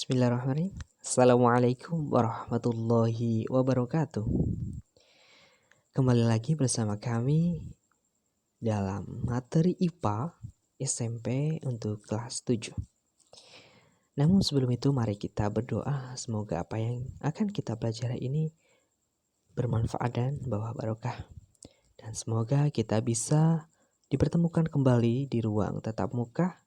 Bismillahirrahmanirrahim. Assalamualaikum warahmatullahi wabarakatuh. Kembali lagi bersama kami dalam materi IPA SMP untuk kelas 7. Namun sebelum itu mari kita berdoa semoga apa yang akan kita pelajari ini bermanfaat dan bawa barokah. Dan semoga kita bisa dipertemukan kembali di ruang tatap muka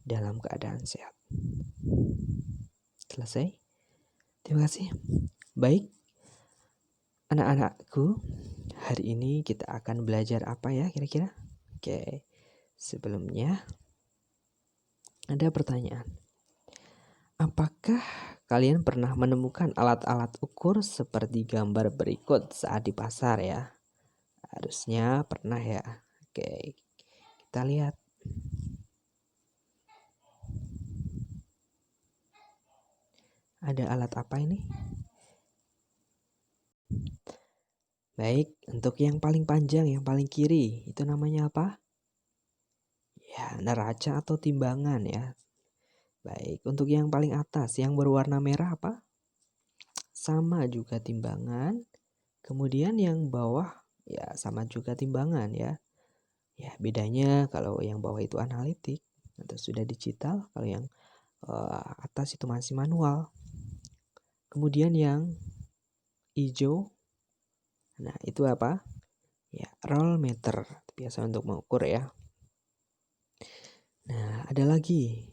dalam keadaan sehat. Selesai? Terima kasih. Baik, anak-anakku, hari ini kita akan belajar apa ya kira-kira? Oke, sebelumnya ada pertanyaan. Apakah kalian pernah menemukan alat-alat ukur seperti gambar berikut saat di pasar ya? Harusnya pernah ya. Oke, kita lihat. Ada alat apa ini? Baik, untuk yang paling panjang, yang paling kiri, itu namanya apa? Ya, neraca atau timbangan ya. Baik, untuk yang paling atas, yang berwarna merah apa? Sama juga timbangan. Kemudian yang bawah, ya sama juga timbangan ya. Ya, bedanya kalau yang bawah itu analitik atau sudah digital, kalau yang atas itu masih manual. Kemudian yang hijau, nah itu apa? Ya, roll meter, biasa untuk mengukur ya. Nah, ada lagi.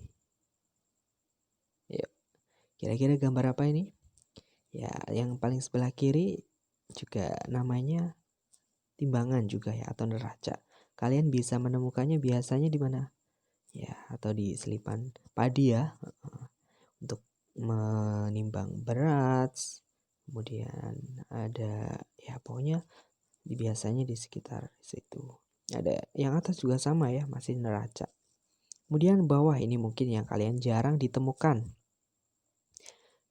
Yuk, kira-kira gambar apa ini? Ya, yang paling sebelah kiri juga namanya timbangan juga ya atau neraca. Kalian bisa menemukannya biasanya di mana? Ya, atau di selipan padi ya. Untuk menimbang berat. Kemudian ada ya pokoknya biasanya di sekitar situ. Ada yang atas juga sama ya, masih neraca. Kemudian bawah ini mungkin yang kalian jarang ditemukan.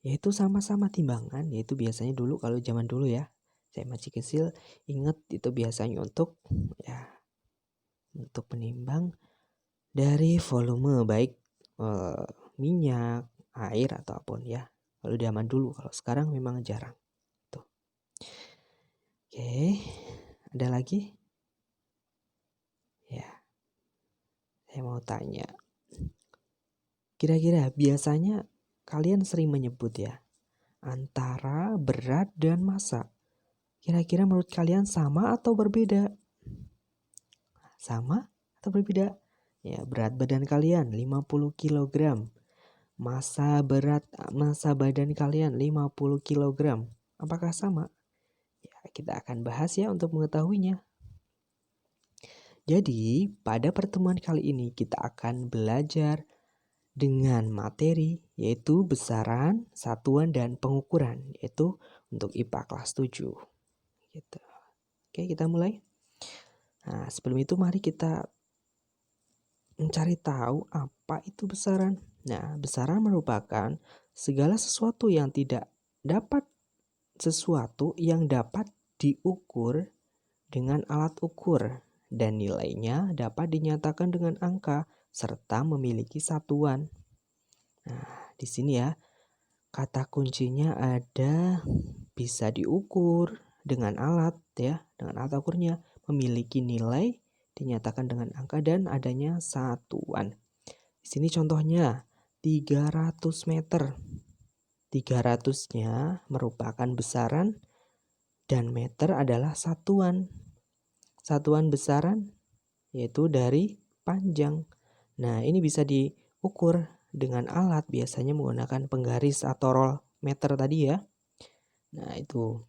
Yaitu sama-sama timbangan, yaitu biasanya dulu kalau zaman dulu ya. Saya masih kecil ingat itu biasanya untuk menimbang dari volume baik minyak, air ataupun ya. Kalau zaman dulu, kalau sekarang memang jarang. Tuh. Oke, ada lagi? Ya. Saya mau tanya. Kira-kira biasanya kalian sering menyebut ya antara berat dan massa. Kira-kira menurut kalian sama atau berbeda? Sama atau berbeda? Ya, berat badan kalian 50 kg. Massa badan kalian 50 kg. Apakah sama? Ya, kita akan bahas ya untuk mengetahuinya. Jadi, pada pertemuan kali ini kita akan belajar dengan materi yaitu besaran, satuan, dan pengukuran, yaitu untuk IPA kelas 7. Gitu. Oke, kita mulai. Nah, sebelum itu mari kita mencari tahu apa itu besaran. Nah, besaran merupakan segala sesuatu yang dapat diukur dengan alat ukur dan nilainya dapat dinyatakan dengan angka serta memiliki satuan. Nah, di sini ya, kata kuncinya ada bisa diukur dengan alat ya, dengan alat ukurnya, memiliki nilai, dinyatakan dengan angka dan adanya satuan. Di sini contohnya 300 meter. 300-nya merupakan besaran dan meter adalah satuan. Satuan besaran yaitu dari panjang. Nah, ini bisa diukur dengan alat biasanya menggunakan penggaris atau roll meter tadi ya. Nah, itu.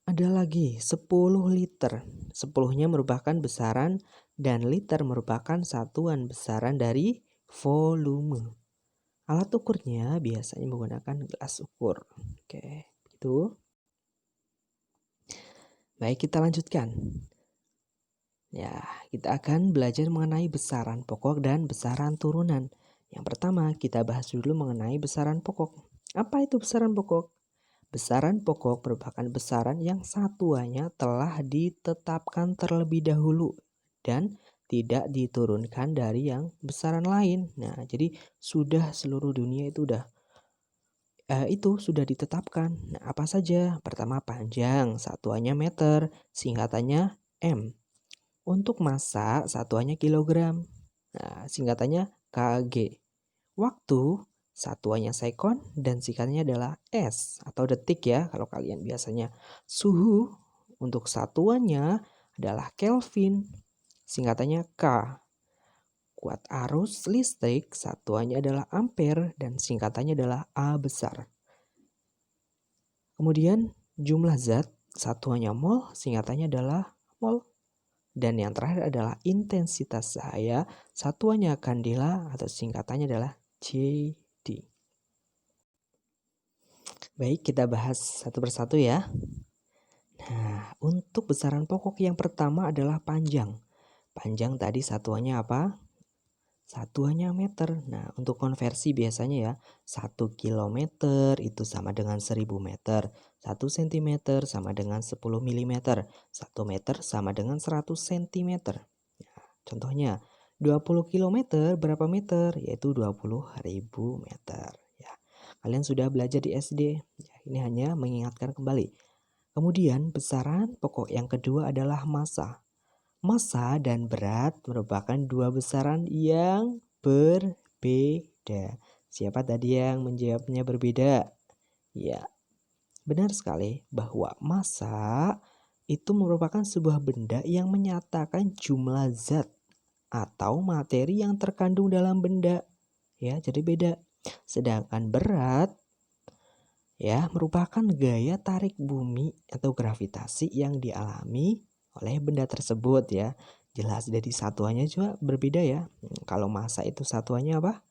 Ada lagi 10 liter. 10-nya merupakan besaran dan liter merupakan satuan besaran dari volume. Alat ukurnya biasanya menggunakan gelas ukur. Oke, itu. Baik, kita lanjutkan. Ya, kita akan belajar mengenai besaran pokok dan besaran turunan. Yang pertama, kita bahas dulu mengenai besaran pokok. Apa itu besaran pokok? Besaran pokok merupakan besaran yang satuannya telah ditetapkan terlebih dahulu dan tidak diturunkan dari yang besaran lain. Nah, jadi sudah seluruh dunia itu sudah ditetapkan. Nah, apa saja? Pertama panjang, satuannya meter, singkatannya M. Untuk massa, satuannya kilogram. Nah, singkatannya kg. Waktu, satuannya sekon dan singkatannya adalah S atau detik ya kalau kalian biasanya. Suhu, untuk satuannya adalah Kelvin. Singkatannya K. Kuat arus listrik, satuannya adalah ampere dan singkatannya adalah A besar. Kemudian jumlah zat, satuannya mol, singkatannya adalah mol. Dan yang terakhir adalah intensitas cahaya, satuannya kandela atau singkatannya adalah JD. Baik, kita bahas satu persatu ya. Nah, untuk besaran pokok yang pertama adalah panjang. Panjang tadi satuannya apa? Satuannya meter. Nah, untuk konversi biasanya ya, 1 kilometer itu sama dengan 1000 meter. 1 cm sama dengan 10 mm. 1 meter sama dengan 100 cm. Nah, contohnya, 20 kilometer berapa meter? Yaitu 20.000 meter. Ya, kalian sudah belajar di SD. Ya, ini hanya mengingatkan kembali. Kemudian besaran pokok yang kedua adalah massa. Massa dan berat merupakan dua besaran yang berbeda. Siapa tadi yang menjawabnya berbeda? Ya, benar sekali bahwa massa itu merupakan sebuah benda yang menyatakan jumlah zat atau materi yang terkandung dalam benda. Ya, jadi beda. Sedangkan berat ya merupakan gaya tarik bumi atau gravitasi yang dialami oleh benda tersebut ya. Jelas dari satuannya juga berbeda ya. Kalau massa itu satuannya apa?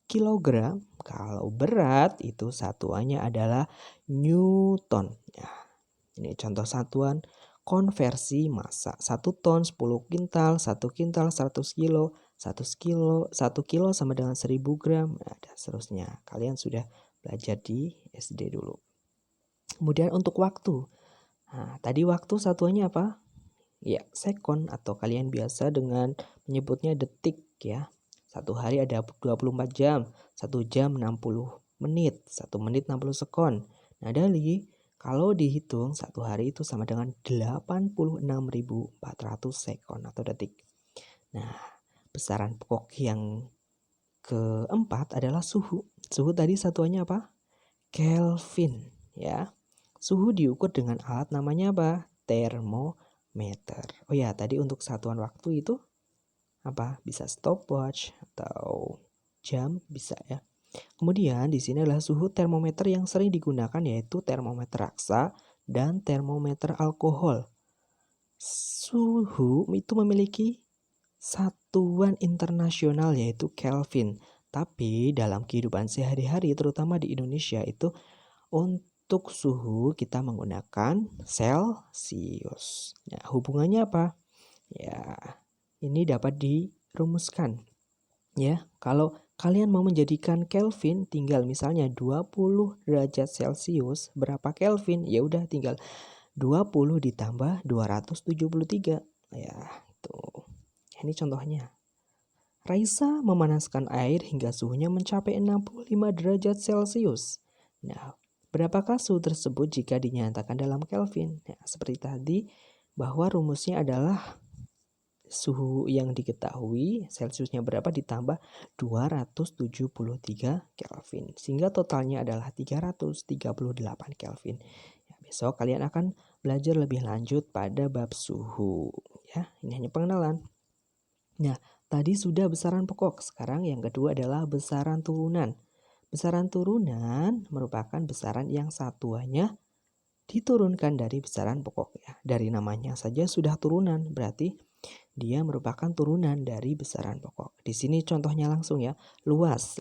Kilogram. Kalau berat itu satuannya adalah newton. Ya, ini contoh satuan konversi massa. 1 ton 10 kintal, 1 kintal 100 kilo, 1 kilo sama dengan 1000 gram. Nah, dan seterusnya. Kalian sudah belajar di SD dulu. Kemudian untuk waktu. Nah, tadi waktu satuannya apa? Ya, sekon atau kalian biasa dengan menyebutnya detik ya. Satu hari ada 24 jam, 1 jam 60 menit, 1 menit 60 sekon. Nah, dari kalau dihitung satu hari itu sama dengan 86.400 sekon atau detik. Nah, besaran pokok yang keempat adalah suhu. Suhu tadi satuannya apa? Kelvin ya. Suhu diukur dengan alat namanya apa? Termometer. Oh ya, tadi untuk satuan waktu itu apa? Bisa stopwatch atau jam bisa ya. Kemudian di sini adalah suhu termometer yang sering digunakan yaitu termometer raksa dan termometer alkohol. Suhu itu memiliki satuan internasional yaitu Kelvin. Tapi dalam kehidupan sehari-hari terutama di Indonesia itu untuk suhu kita menggunakan Celsius. Nah, hubungannya apa? Ya, ini dapat dirumuskan. Ya, kalau kalian mau menjadikan Kelvin tinggal misalnya 20 derajat Celcius, berapa Kelvin? Ya udah tinggal 20 ditambah 273. Ya, itu. Ini contohnya. Raisa memanaskan air hingga suhunya mencapai 65 derajat Celcius. Nah, berapakah suhu tersebut jika dinyatakan dalam Kelvin? Ya, seperti tadi bahwa rumusnya adalah suhu yang diketahui Celciusnya berapa ditambah 273 Kelvin. Sehingga totalnya adalah 338 Kelvin. Ya, besok kalian akan belajar lebih lanjut pada bab suhu. Ya, ini hanya pengenalan. Nah, tadi sudah besaran pokok. Sekarang yang kedua adalah besaran turunan. Besaran turunan merupakan besaran yang satuannya diturunkan dari besaran pokok ya. Dari namanya saja sudah turunan, berarti dia merupakan turunan dari besaran pokok. Di sini contohnya langsung ya. Luas.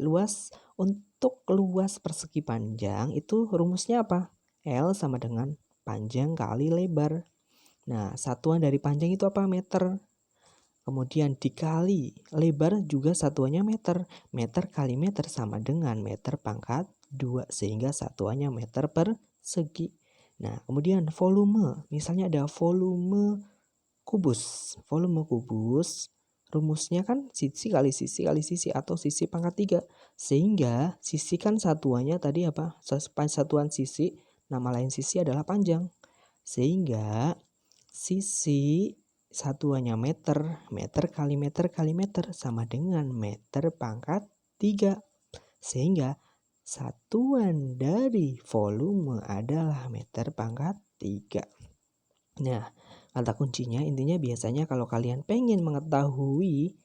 Untuk luas persegi panjang itu rumusnya apa? L sama dengan panjang kali lebar. Nah, satuan dari panjang itu apa? Meter. Kemudian dikali lebar juga satuannya meter. Meter kali meter sama dengan meter pangkat 2. Sehingga satuannya meter persegi. Nah, kemudian volume. Misalnya ada volume kubus. Volume kubus rumusnya kan sisi kali sisi kali sisi atau sisi pangkat 3. Sehingga sisi kan satuannya tadi apa? Satuan sisi, nama lain sisi adalah panjang. Sehingga sisi satuannya meter, meter kali meter kali meter sama dengan meter pangkat 3. Sehingga satuan dari volume adalah meter pangkat 3. Nah, kata kuncinya intinya biasanya kalau kalian pengen mengetahui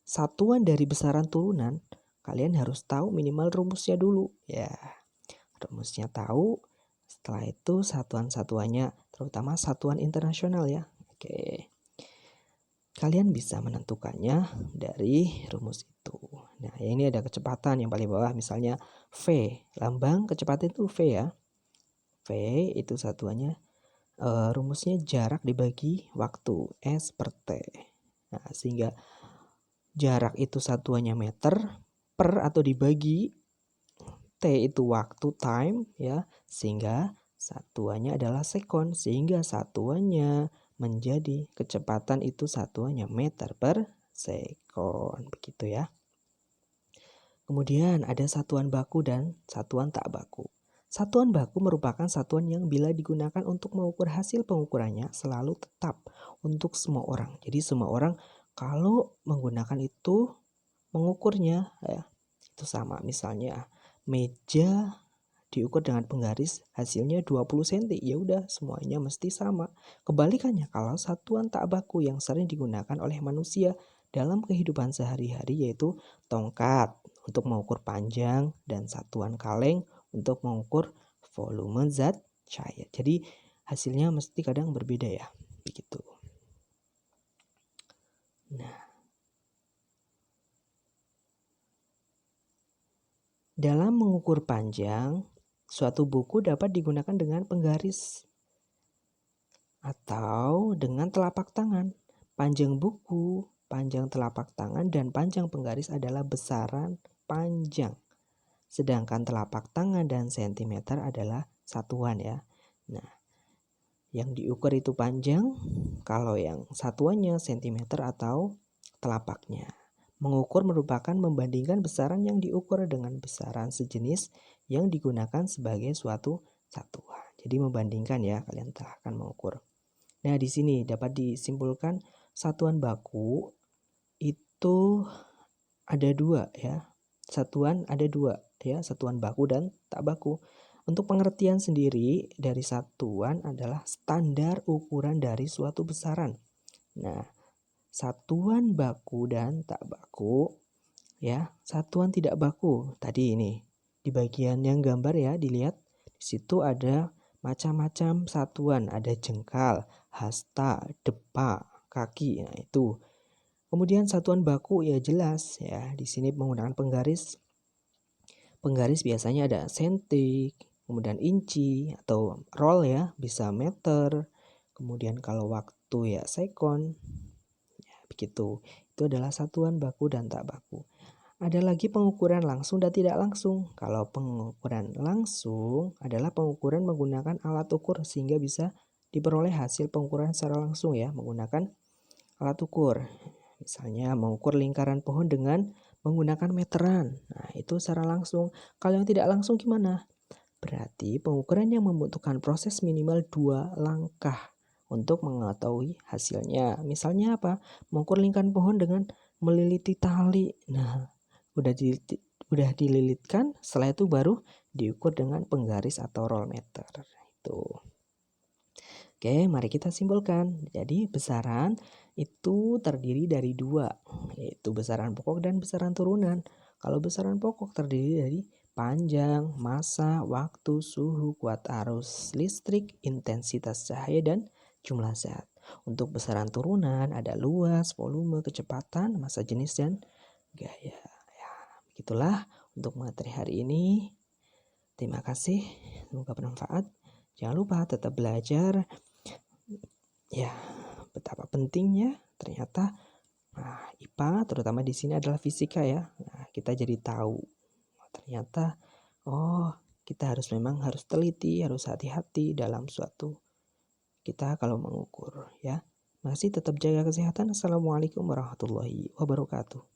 satuan dari besaran turunan, kalian harus tahu minimal rumusnya dulu. Ya, rumusnya tahu, setelah itu satuan-satuannya, terutama satuan internasional ya. Oke. Kalian bisa menentukannya dari rumus itu. Nah, ini ada kecepatan yang paling bawah, misalnya V. Lambang kecepatan itu V ya. V itu satuannya, rumusnya jarak dibagi waktu, S per T. Nah, sehingga jarak itu satuannya meter, per atau dibagi, T itu waktu, time ya. Sehingga satuannya adalah sekon. Sehingga satuannya menjadi kecepatan itu satuannya meter per sekon. Begitu ya. Kemudian ada satuan baku dan satuan tak baku. Satuan baku merupakan satuan yang bila digunakan untuk mengukur hasil pengukurannya selalu tetap untuk semua orang. Jadi semua orang kalau menggunakan itu mengukurnya ya, itu sama. Misalnya meja diukur dengan penggaris hasilnya 20 cm, ya udah semuanya mesti sama. Kebalikannya kalau satuan tak baku yang sering digunakan oleh manusia dalam kehidupan sehari-hari yaitu tongkat untuk mengukur panjang dan satuan kaleng untuk mengukur volume zat cair. Jadi hasilnya mesti kadang berbeda ya, begitu. Nah, dalam mengukur panjang, suatu buku dapat digunakan dengan penggaris atau dengan telapak tangan. Panjang buku, panjang telapak tangan, dan panjang penggaris adalah besaran panjang. Sedangkan telapak tangan dan sentimeter adalah satuan ya. Nah, yang diukur itu panjang, kalau yang satuannya sentimeter atau telapaknya. Mengukur merupakan membandingkan besaran yang diukur dengan besaran sejenis yang digunakan sebagai suatu satuan. Jadi membandingkan ya, kalian telah akan mengukur. Nah, di sini dapat disimpulkan satuan baku itu ada 2 ya. Satuan ada 2 ya, satuan baku dan tak baku. Untuk pengertian sendiri dari satuan adalah standar ukuran dari suatu besaran. Nah, satuan baku dan tak baku ya, satuan tidak baku. Tadi ini di bagian yang gambar ya, dilihat di situ ada macam-macam satuan, ada jengkal, hasta, depa, kaki. Nah, itu. Kemudian satuan baku ya jelas ya, di sini menggunakan penggaris. Penggaris biasanya ada sentik, kemudian inci atau roll ya, bisa meter. Kemudian kalau waktu ya sekon. Ya, begitu. Itu adalah satuan baku dan tak baku. Ada lagi pengukuran langsung dan tidak langsung. Kalau pengukuran langsung adalah pengukuran menggunakan alat ukur sehingga bisa diperoleh hasil pengukuran secara langsung ya, menggunakan alat ukur. Misalnya mengukur lingkaran pohon dengan menggunakan meteran. Nah, itu secara langsung. Kalau yang tidak langsung gimana? Berarti pengukuran yang membutuhkan proses minimal 2 langkah untuk mengetahui hasilnya. Misalnya apa? Mengukur lingkaran pohon dengan meliliti tali. Nah, udah dililitkan, setelah itu baru diukur dengan penggaris atau roll meter. Itu. Oke, mari kita simpulkan. Jadi besaran itu terdiri dari 2, yaitu besaran pokok dan besaran turunan. Kalau besaran pokok terdiri dari panjang, massa, waktu, suhu, kuat arus listrik, intensitas cahaya, dan jumlah zat. Untuk besaran turunan ada luas, volume, kecepatan, massa jenis, dan gaya. Ya, begitulah untuk materi hari ini. Terima kasih, semoga bermanfaat. Jangan lupa tetap belajar. Ya, betapa pentingnya ternyata IPA terutama di sini adalah fisika ya. Nah, kita jadi tahu ternyata kita memang harus teliti, harus hati-hati dalam suatu kita kalau mengukur ya. Masih tetap jaga kesehatan. Assalamualaikum warahmatullahi wabarakatuh.